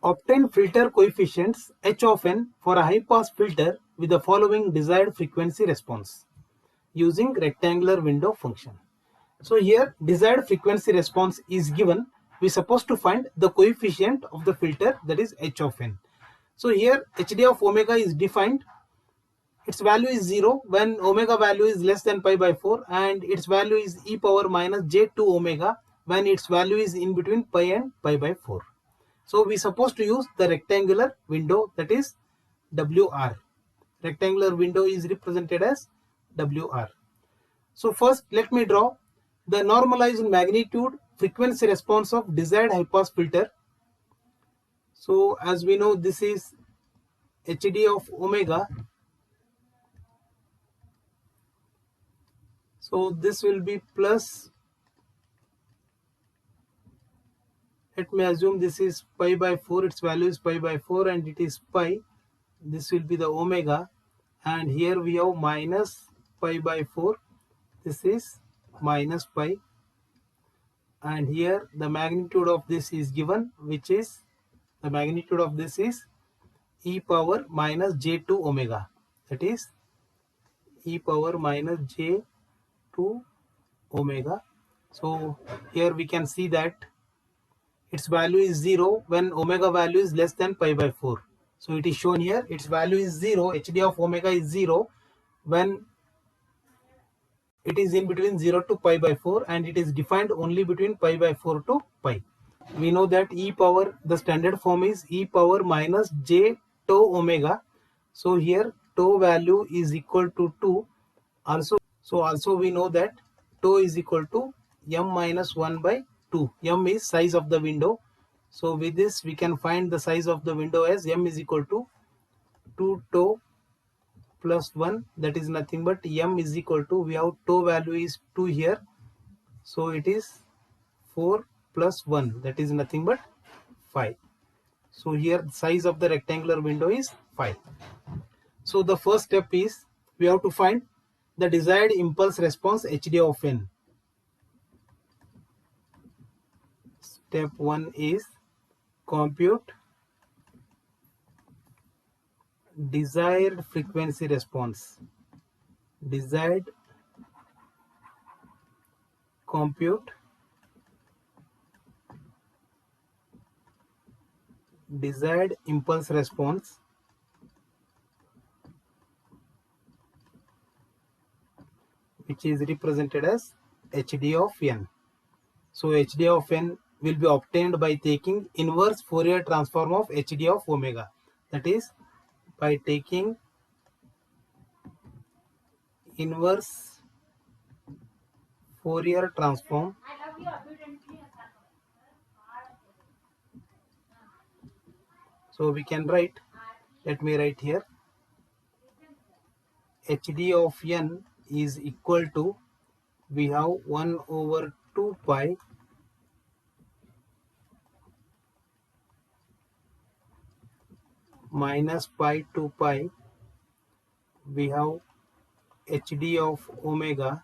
Obtain filter coefficients h of n for a high pass filter with the following desired frequency response using rectangular window function. So here desired frequency response is given. We are supposed to find the coefficient of the filter, that is h of n. So here hd of omega is defined. Its value is 0 when omega value is less than pi by 4, and its value is e power minus j2 omega when its value is in between pi and pi by 4. So we are supposed to use the rectangular window, that is WR. Rectangular window is represented as WR. So first let me draw the normalized magnitude frequency response of desired high pass filter. So as we know, this is hd of omega. So this will be plus, let me assume this is pi by 4, its value is pi by 4 and it is pi. This will be the omega, and here we have minus pi by 4, this is minus pi, and here the magnitude of this is given, which is the magnitude of this is e power minus j2 omega, that is e power minus j2 omega. So here we can see that its value is 0 when omega value is less than pi by 4. So it is shown here, its value is 0, hd of omega is 0 when it is in between 0 to pi by 4, and it is defined only between pi by 4 to pi. We know that e power, the standard form is e power minus j tau omega. So here tau value is equal to 2. Also we know that tau is equal to m minus 1 by 2. M is size of the window. So with this we can find the size of the window as m is equal to 2 tau plus 1, that is nothing but m is equal to, we have tau value is 2 here, so it is 4 plus 1, that is nothing but 5. So here the size of the rectangular window is 5. So the first step is we have to find the desired impulse response hd of n. Step 1 is compute desired frequency response. Compute desired impulse response which is represented as hd of n. So hd of n will be obtained by taking inverse Fourier transform of hd of omega, that is by taking inverse Fourier transform so we can write, let me write here, hd of n is equal to, we have 1 over 2 pi minus pi to pi, we have hd of omega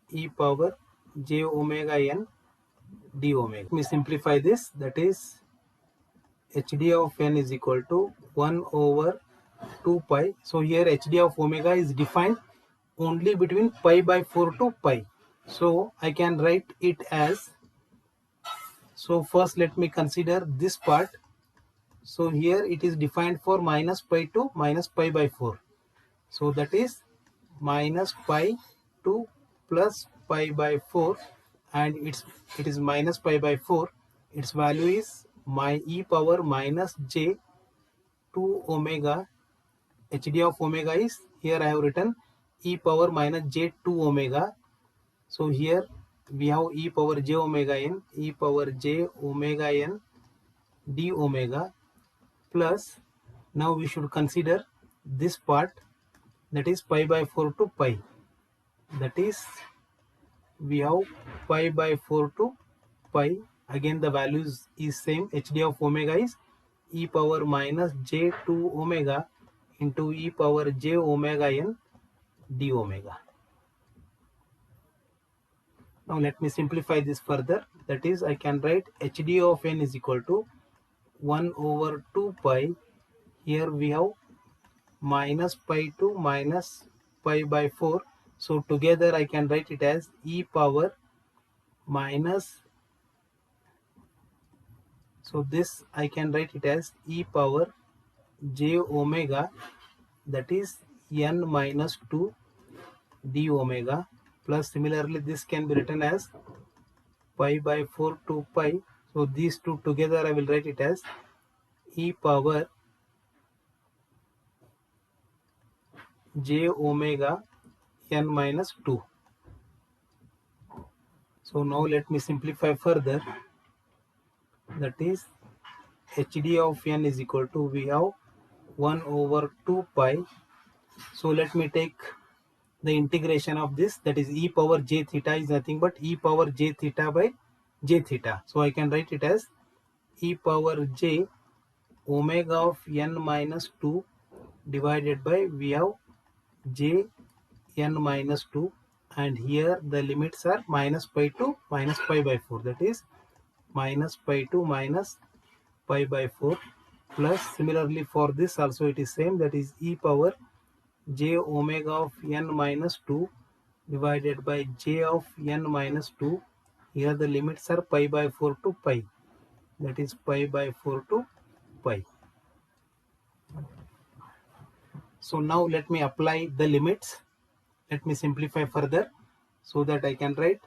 e power j omega n d omega. Let me simplify this, that is hd of n is equal to 1 over 2 pi. So here hd of omega is defined only between pi by 4 to pi. So I can write it as, so first let me consider this part. So here it is defined for minus pi to minus pi by 4. So that is minus pi to plus pi by 4, and it is minus pi by 4. Its value is my e power minus j 2 omega. hd of omega is, here I have written e power minus j 2 omega. So here we have e power j omega n, e power j omega n d omega, plus now we should consider this part, that is pi by 4 to pi, that is we have pi by 4 to pi. Again the values is same, hd of omega is e power minus j 2 omega into e power j omega n d omega. Now let me simplify this further, that is I can write hd of n is equal to 1 over 2 pi. Here we have minus pi to minus pi by 4. So together I can write it as e power minus, so this I can write it as e power j omega, that is n minus 2 d omega, plus similarly this can be written as pi by 4 to pi. So these two together I will write it as e power j omega n minus 2. So now let me simplify further, that is hd of n is equal to, we have 1 over 2 pi. So let me take the integration of this, that is e power j theta is nothing but e power j theta by j theta. So I can write it as e power j omega of n minus 2 divided by, we have j n minus 2, and here the limits are minus pi to minus pi by 4, that is minus pi to minus pi by 4, plus similarly for this also it is same, that is e power j omega of n minus 2 divided by j of n minus 2. Here the limits are pi by 4 to pi, that is pi by 4 to pi. So now let me apply the limits. Let me simplify further so that I can write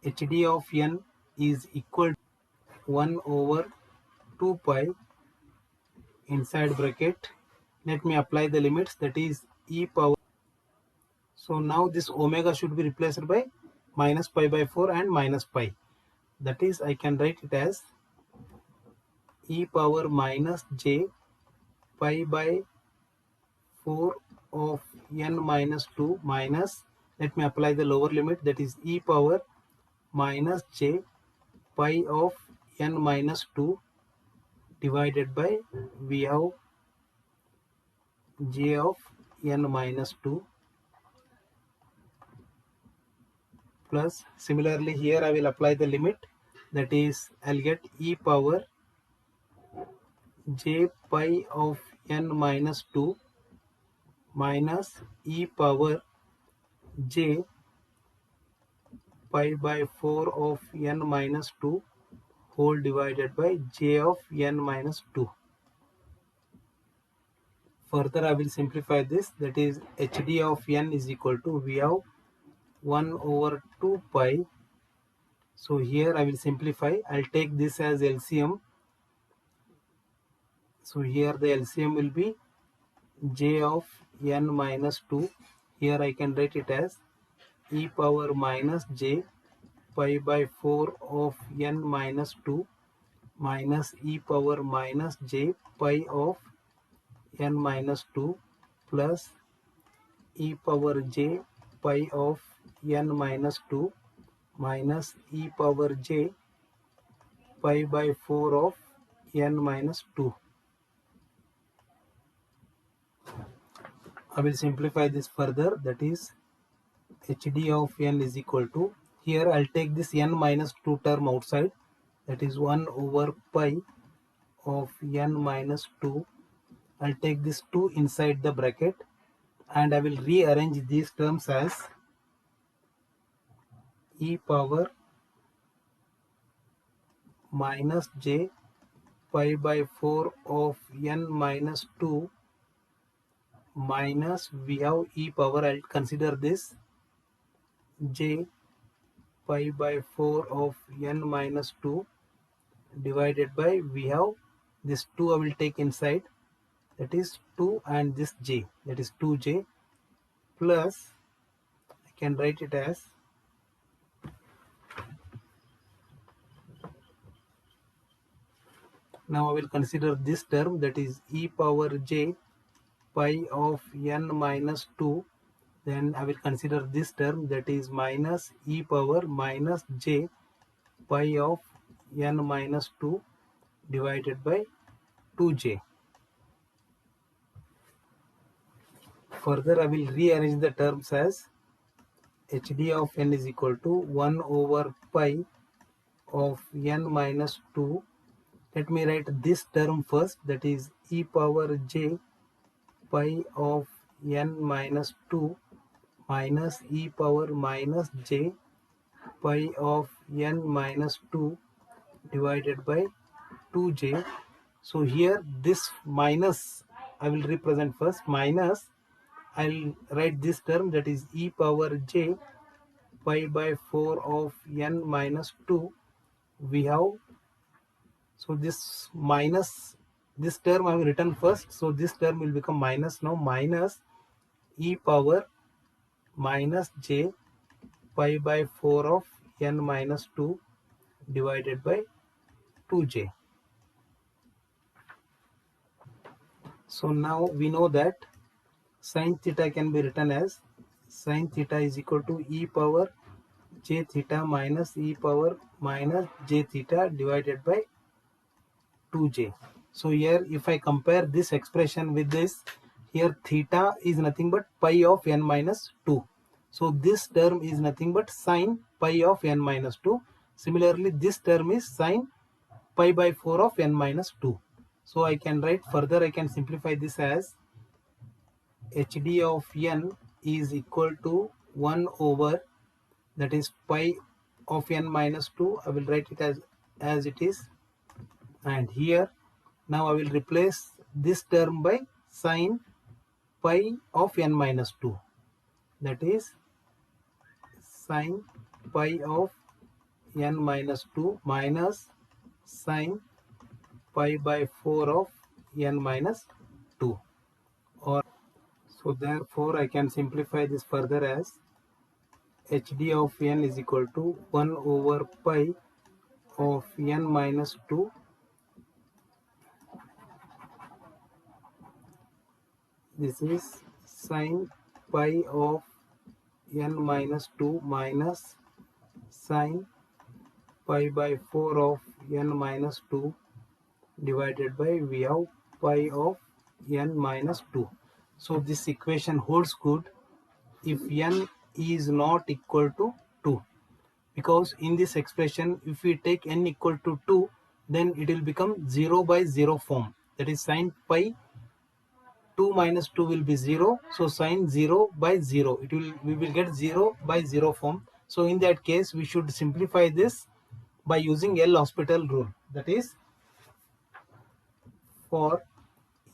hd of n is equal to 1 over 2 pi inside bracket. Let me apply the limits, that is e power. So now this omega should be replaced by minus pi by 4 and minus pi. That is, I can write it as e power minus j pi by 4 of n minus 2 minus, let me apply the lower limit, that is e power minus j pi of n minus 2 divided by, we have j of n minus 2, plus similarly here I will apply the limit, that is I'll get e power j pi of n minus 2 minus e power j pi by 4 of n minus 2 whole divided by j of n minus 2. Further I will simplify this, that is hd of n is equal to, we have 1 over 2 pi. So here I will simplify, I'll take this as LCM. So here the LCM will be j of n minus 2. Here I can write it as e power minus j pi by 4 of n minus 2 minus e power minus j pi of n minus 2 plus e power j pi of n minus 2 minus e power j pi by 4 of n minus 2. I will simplify this further, that is hd of n is equal to, here I'll take this n minus 2 term outside, that is 1 over pi of n minus 2. I'll take this 2 inside the bracket and I will rearrange these terms as e power minus j pi by 4 of n minus 2 minus, we have e power, I'll consider this j pi by 4 of n minus 2 divided by, we have this 2 I will take inside, that is 2 and this j, that is 2j, plus I can write it as now I will consider this term, that is e power j pi of n minus 2, then I will consider this term, that is minus e power minus j pi of n minus 2 divided by 2j. Further I will rearrange the terms as hd of n is equal to 1 over pi of n minus 2 Let me write this term first, that is e power j pi of n minus 2 minus e power minus j pi of n minus 2 divided by 2j. So here this minus I will represent first, minus I'll write this term, that is e power j pi by 4 of n minus 2. We have, so this minus, this term I have written first, so this term will become minus now, minus e power minus j pi by 4 of n minus 2 divided by 2j. So now we know that sin theta can be written as sin theta is equal to e power j theta minus e power minus j theta divided by 2j. So here if I compare this expression with this, here theta is nothing but pi of n minus 2. So this term is nothing but sin pi of n minus 2. Similarly, this term is sin pi by 4 of n minus 2. So I can write further, I can simplify this as hd of n is equal to 1 over, that is pi of n minus 2. I will write it as it is, and here now I will replace this term by sin pi of n minus 2, that is sin pi of n minus 2 minus sin pi by 4 of n minus 2. Or so therefore I can simplify this further as hd of n is equal to 1 over pi of n minus 2 this is sin pi of n minus 2 minus sin pi by 4 of n minus 2 divided by, we have pi of n minus 2. So this equation holds good if n is not equal to 2, because in this expression if we take n equal to 2, then it will become 0 by 0 form, that is sin pi 2 minus 2 will be 0, so sin 0 by 0, we will get 0 by 0 form. So in that case we should simplify this by using L'Hospital rule, that is for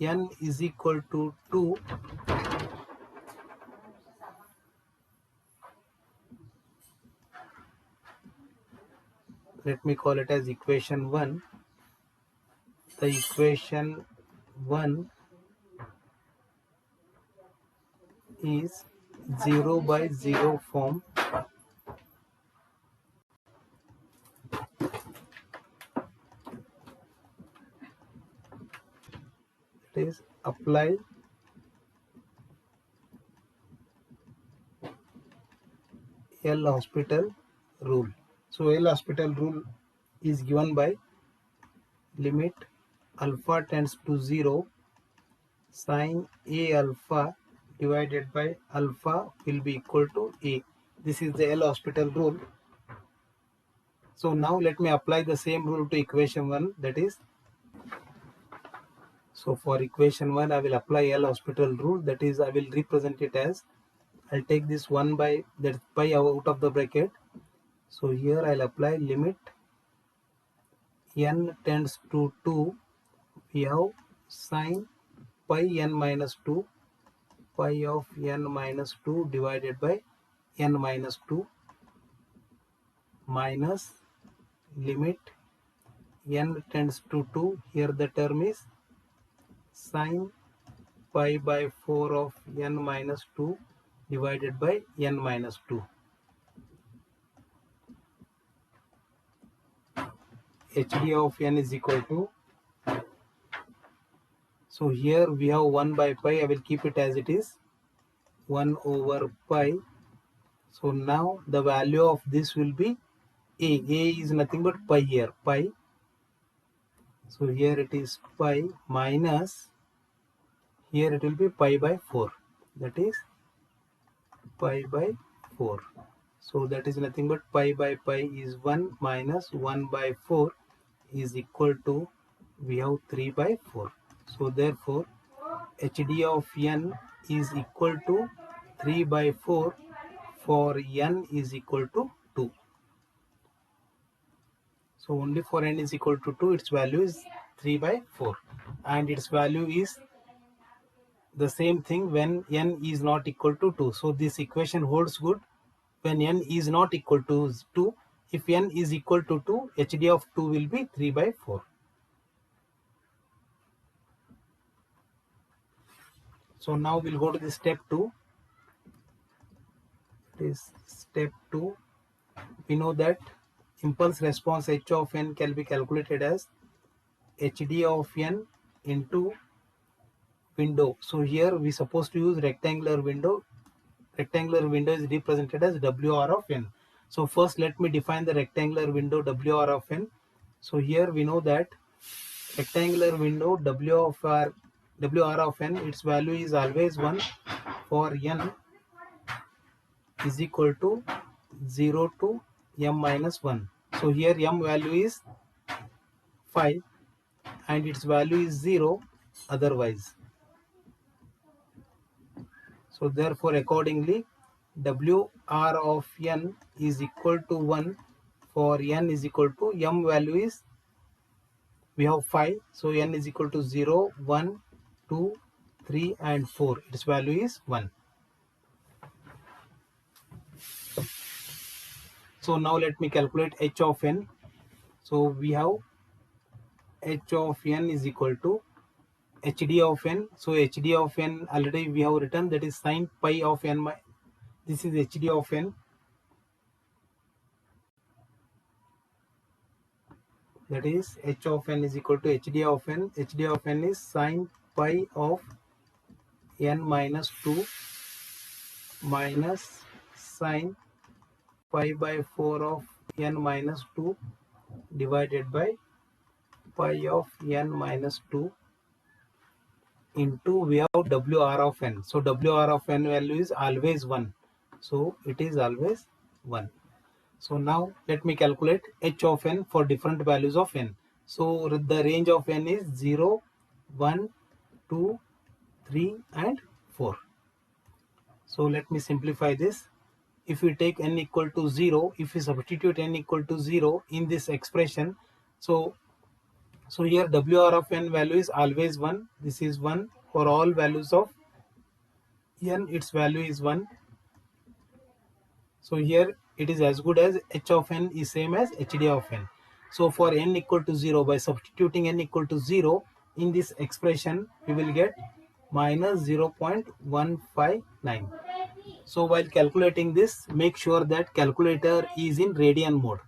n is equal to 2, let me call it as equation 1. The equation 1 is 0 by 0 form, that is apply L'Hospital rule. So L'Hospital rule is given by limit alpha tends to 0, sin a alpha divided by alpha will be equal to a. This is the L'Hospital rule. So now let me apply the same rule to equation 1, that is, so for equation 1 I will apply L'Hospital rule, that is I will represent it as, I'll take this 1 by that pi out of the bracket. So here I'll apply limit n tends to 2, we have sin pi n minus 2 pi of n minus 2 divided by n minus 2 minus limit n tends to 2, here the term is sin pi by 4 of n minus 2 divided by n minus 2. hd of n is equal to, so here we have 1 by pi, I will keep it as it is, 1 over pi. So now the value of this will be a is nothing but pi here, pi. So here it is pi minus, here it will be pi by 4, that is pi by 4. So that is nothing but pi by pi is 1 minus 1 by 4 is equal to we have 3 by 4. So therefore HD of n is equal to 3 by 4 for n is equal to 2. So only for n is equal to 2, its value is 3 by 4, and its value is the same thing when n is not equal to 2. So this equation holds good when n is not equal to 2. If n is equal to 2, HD of 2 will be 3 by 4. So now we'll go to the step 2. It is step 2. We know that impulse response h of n can be calculated as HD of n into window. So here we supposed to use rectangular window. Rectangular window is represented as WR of n. So first let me define the rectangular window WR of n. So here we know that rectangular window WR of n, its value is always 1 for n is equal to 0 to m minus 1. So here m value is 5 and its value is 0 otherwise. So therefore accordingly WR of n is equal to 1 for n is equal to m value is, we have 5, so n is equal to 0, 1, 2, 3 and 4. Its value is 1. So now let me calculate h of n. So we have h of n is equal to HD of n. So HD of n already we have written, that is sin pi of n. This is HD of n. That is h of n is equal to HD of n. HD of n is sin pi of n minus 2 minus sin pi by 4 of n minus 2 divided by pi of n minus 2 into we have WR of n. So WR of n value is always 1. So it is always 1. So now let me calculate h of n for different values of n. So the range of n is 0, 1, 2, 3 and 4. So let me simplify this. If we take n equal to 0, if we substitute n equal to 0 in this expression, so here WR of n value is always 1. This is 1 for all values of n, its value is 1. So here it is as good as h of n is same as HD of n. So for n equal to 0, by substituting n equal to 0 in this expression, we will get minus 0.159. So while calculating this, make sure that calculator is in radian mode.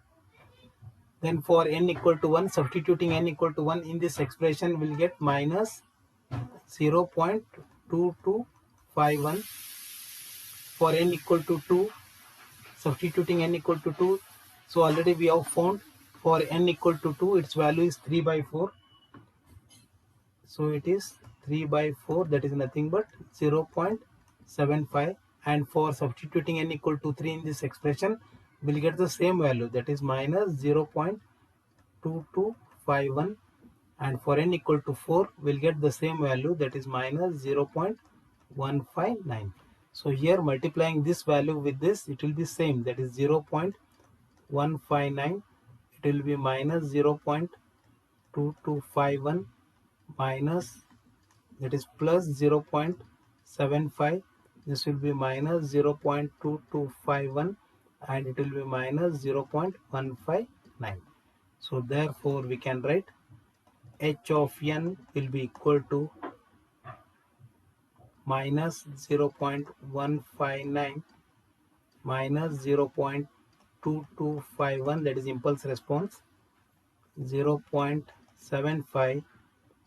Then for n equal to 1, substituting n equal to 1 in this expression, will get minus 0.2251. For n equal to 2, substituting n equal to 2, so already we have found for n equal to 2, its value is 3 by 4. So it is 3 by 4, that is nothing but 0.75. And for substituting n equal to 3 in this expression, we will get the same value, that is minus 0.2251. And for n equal to 4, we will get the same value, that is minus 0.159. So here multiplying this value with this, it will be same, that is 0.159. It will be minus 0.2251 minus, that is plus 0.75. This will be minus 0.2251 and it will be minus 0.159. So therefore we can write h of n will be equal to minus 0.159 minus 0.2251, that is impulse response, 0.75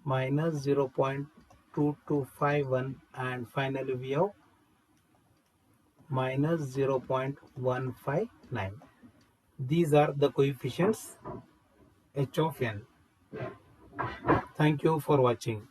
minus 0.2251, and finally we have minus 0.159. These are the coefficients h of n. Thank you for watching.